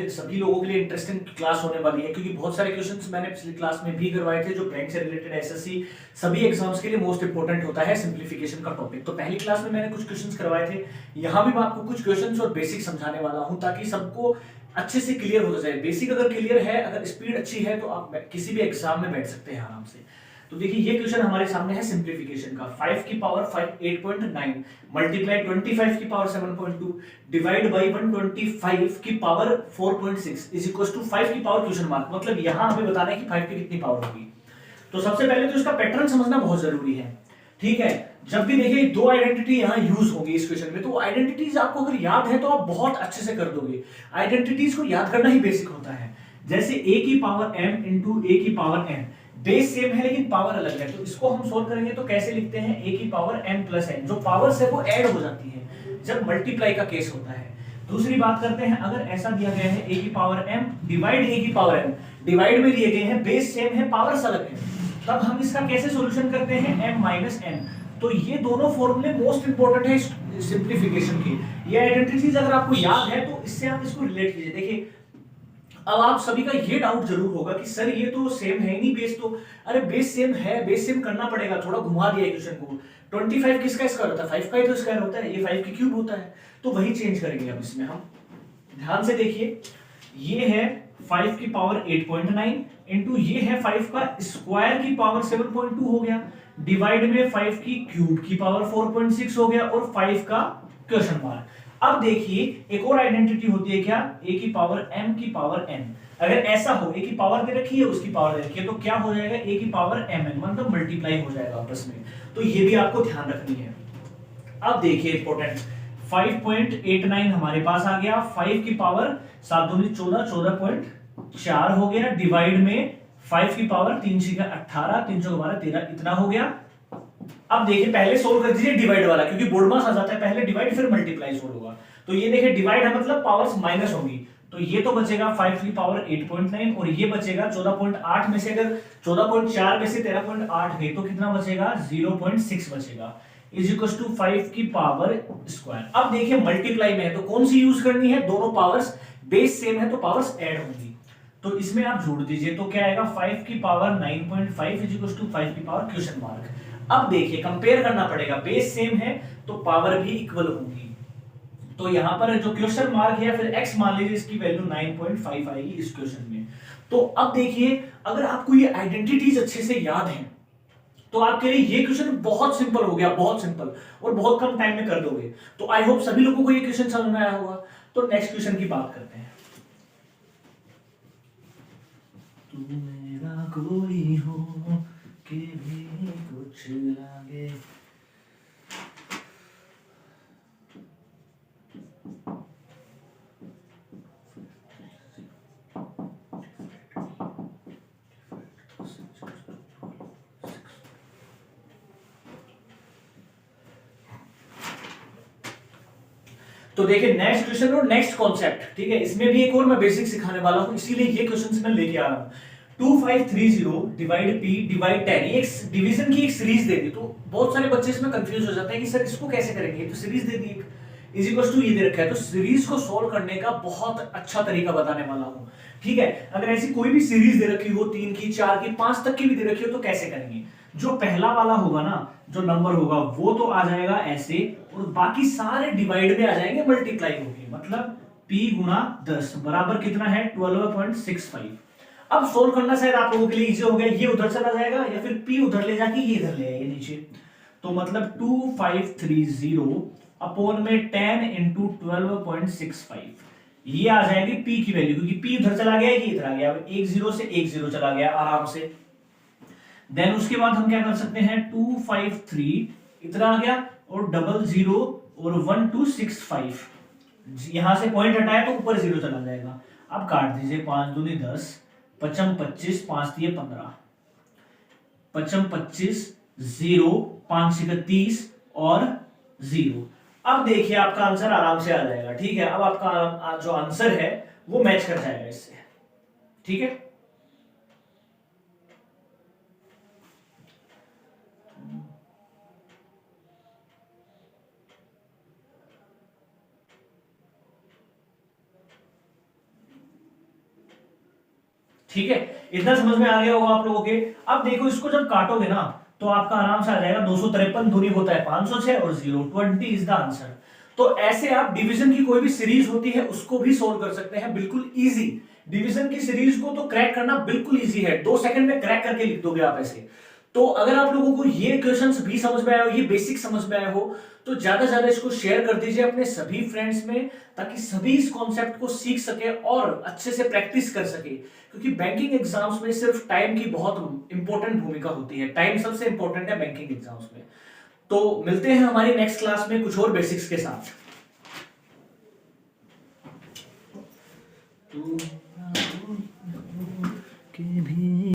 सभी लोगों के लिए इंटरेस्टिंग क्लास होने वाली है, क्योंकि बहुत सारे क्वेश्चंस मैंने पिछली क्लास में भी करवाए थे जो बैंक से रिलेटेड एसएससी सभी एग्जाम्स के लिए मोस्ट इंपोर्टेंट होता है सिंप्लीफिकेशन का टॉपिक। तो पहली क्लास में मैंने कुछ क्वेश्चंस करवाए थे, यहाँ भी मैं आपको कुछ क्वेश्चंस और बेसिक समझाने वाला हूँ ताकि सबको अच्छे से क्लियर होता जाए। बेसिक अगर क्लियर है, अगर स्पीड अच्छी है, तो आप किसी भी एग्जाम में बैठ सकते हैं आराम से। तो देखिए ये क्वेश्चन हमारे सामने है सिंप्लीफिकेशन का। 5 की पावर 8.9 मल्टीप्लाई 25 की पावर 7.2 डिवाइड बाय 125 की पावर 4.6 इज इक्वल टू 5 की पावर क्वेश्चन मार्क। मतलब यहां हमें बताना है कि 5 की कितनी पावर होगी। तो सबसे पहले तो इसका पैटर्न समझना बहुत जरूरी है। ठीक है, जब भी देखिए दो आइडेंटिटी यहां यूज होगी इस क्वेश्चन में, तो आइडेंटिटीज आपको अगर याद है तो आप बहुत अच्छे से कर दोगे। आइडेंटिटीज को याद करना ही बेसिक होता है। जैसे a की पावर m इंटू ए की पावर n, बेस सेम है लेकिन पावर अलग है, तो इसको हम सोल्व करेंगे तो कैसे लिखते हैं a की पावर m प्लस n, जो पावर्स है वो ऐड हो जाती है जब मल्टीप्लाई का केस होता है। दूसरी बात करते हैं, अगर ऐसा दिया गया है a की पावर m डिवाइड a की पावर n, डिवाइड में दिए गए हैं बेस सेम है पावर्स अलग है, तब हम इसका कैसे सॉल्यूशन करते हैं m माइनस n। तो ये दोनों फॉर्मूले मोस्ट इंपोर्टेंट है सिंप्लीफिकेशन के। ये आइडेंटिटीज अगर आपको याद है तो इससे आप इसको रिलेट कीजिए। देखिए अब आप सभी का ये डाउट जरूर होगा कि सर ये तो सेम है नहीं बेस, तो अरे बेस सेम है, बेस सेम करना पड़ेगा, थोड़ा घुमा दिया क्वेश्चन को। 25 किसका स्क्वायर होता है? 5 का ही तो स्क्वायर होता है, ये 5 की क्यूब होता है, तो वही चेंज करेंगे अब इसमें हम। ध्यान से देखिए, ये है 5 की पावर 8.9 इंटू ये है 5 का स्क्वायर की पावर 7.2 हो गया, डिवाइड में 5 की क्यूब की पावर 4.6 हो गया और 5 का क्वेश्चन मार्क। अब देखिए एक और आइडेंटिटी होती है क्या, a की पावर m की पावर n। अगर ऐसा हो, a की पावर दे रखी है उसकी पावर दे रखी है, तो क्या हो जाएगा, a की पावर mn, मतलब मल्टीप्लाई हो जाएगा आपस में। तो ये भी आपको ध्यान रखनी है। अब देखिए इंपॉर्टेंट, 5.89 हमारे पास आ गया, 5 की पावर 7 दूनी 14, 14.4 हो गया, डिवाइड में 5 की पावर 3 6 18, 3 4 12 13, इतना हो गया। अब देखिए पहले सोल्व कर दीजिए डिवाइड वाला, क्योंकि बोर्ड मास आ जाता है, पहले डिवाइड फिर मल्टीप्लाई सोल्व होगा। तो ये देखिए डिवाइड है मतलब पावर्स माइनस होगी, तो ये तो बचेगा 5 की पावर 8.9 और ये बचेगा 14.8 में से, अगर 14.4 में से 13.8 गई तो कितना बचेगा, 0.6 बचेगा, इज इक्वल टू 5 की पावर स्क्वायर। अब देखिए मल्टीप्लाई में है तो कौन सी यूज करनी है, दोनों पावर्स बेस सेम है तो पावर्स ऐड होंगी, तो इसमें आप जोड़ दीजिए तो क्या आएगा, 5 की पावर 9.5 इज इक्वल टू 5 की पावर क्वेश्चन मार्क। अब देखिए कंपेयर करना पड़ेगा, बेस सेम है तो पावर भी इक्वल होगी, तो यहां पर जो क्वेश्चन मार्क है फिर x मान लीजिए, इसकी वैल्यू 9.5 आएगी इस क्वेश्चन में। तो अब देखिए अगर आपको ये आइडेंटिटीज अच्छे से याद हैं तो आपके लिए ये क्वेश्चन बहुत सिंपल हो गया, बहुत सिंपल, और बहुत कम टाइम में कर दोगे। तो आई होप सभी लोगों को ये क्वेश्चन समझ में आया होगा। तो नेक्स्ट क्वेश्चन की बात करते हैं। तू मेरा कोई हो कि भी कुछ लागे। तो देखिए नेक्स्ट क्वेश्चन और नेक्स्ट कॉन्सेप्ट, ठीक है, इसमें भी एक और मैं बेसिक सिखाने वाला हूं, इसीलिए ये क्वेश्चंस मैं लेके आ रहा हूं। 2530 डिवाइड p डिवाइड 10, ये एक डिवीजन की एक सीरीज दे दी, तो बहुत सारे बच्चे इसमें कंफ्यूज हो जाते हैं कि सर इसको कैसे करेंगे, तो सीरीज दे दी इज इक्वल टू ये दे रखा है, तो सीरीज को सोल्व करने का बहुत अच्छा तरीका बताने वाला हूं। ठीक है, अगर ऐसी कोई भी सीरीज दे रखी हो 3 की 4 की 5 तक की भी दे रखी हो तो कैसे करेंगे। जो पहला वाला होगा ना, जो नंबर होगा वो तो आ जाएगा ऐसे, और बाकी सारे डिवाइड में आ जाएंगे, मल्टीप्लाई होगी, मतलब p गुना 10 बराबर कितना है 12.65। अब सोल्व करना शायद आप लोगों के लिए इजी हो गया, ये उधर चला जाएगा या फिर p उधर ले जाके ये इधर ले आएगा नीचे, तो मतलब 2530 अपॉन में 10 इंटू 12.65, ये आ जाएगी p की वैल्यू, क्योंकि p उधर चला गया, ये इधर आ गया, एक जीरो से एक जीरो चला गया आराम से। देन उसके बाद हम क्या कर सकते हैं, 253 इतना आ गया और 00 और 1265, यहां से पॉइंट हटाया तो ऊपर जीरो चला जाएगा। अब काट दीजिए, 5 दूनी 10, 55 25, 5 दिए 15, 55 25, 0 5 6 30 और 0। अब देखिए आपका आंसर आराम से आ जाएगा। ठीक है, अब आपका जो आंसर है वो मैच कर जाएगा इससे। ठीक है, ठीक है, इतना समझ में आ गया होगा आप लोगों के। अब देखो इसको जब काटोगे ना तो आपका आराम से आ जाएगा 253 दूनी होता है 506 और 020 इज द आंसर। तो ऐसे आप डिवीजन की कोई भी सीरीज होती है उसको भी सोल्व कर सकते हैं, बिल्कुल इजी। डिवीजन की सीरीज को तो क्रैक करना बिल्कुल इजी है, 2 सेकंड में क्रैक करके लिख दोगे आप ऐसे। तो अगर आप लोगों को ये क्वेश्चंस भी समझ में आए हो, ये बेसिक समझ में आए हो, तो ज्यादा से ज्यादा इसको शेयर कर दीजिए अपने सभी फ्रेंड्स में, ताकि सभी इस कॉन्सेप्ट को सीख सके और अच्छे से प्रैक्टिस कर सके। क्योंकि बैंकिंग एग्जाम्स में सिर्फ टाइम की बहुत इंपॉर्टेंट भूमिका होती है, टाइम सबसे इंपॉर्टेंट है बैंकिंग एग्जाम्स में। तो मिलते हैं हमारी नेक्स्ट क्लास में कुछ और बेसिक्स के साथ। तो के भी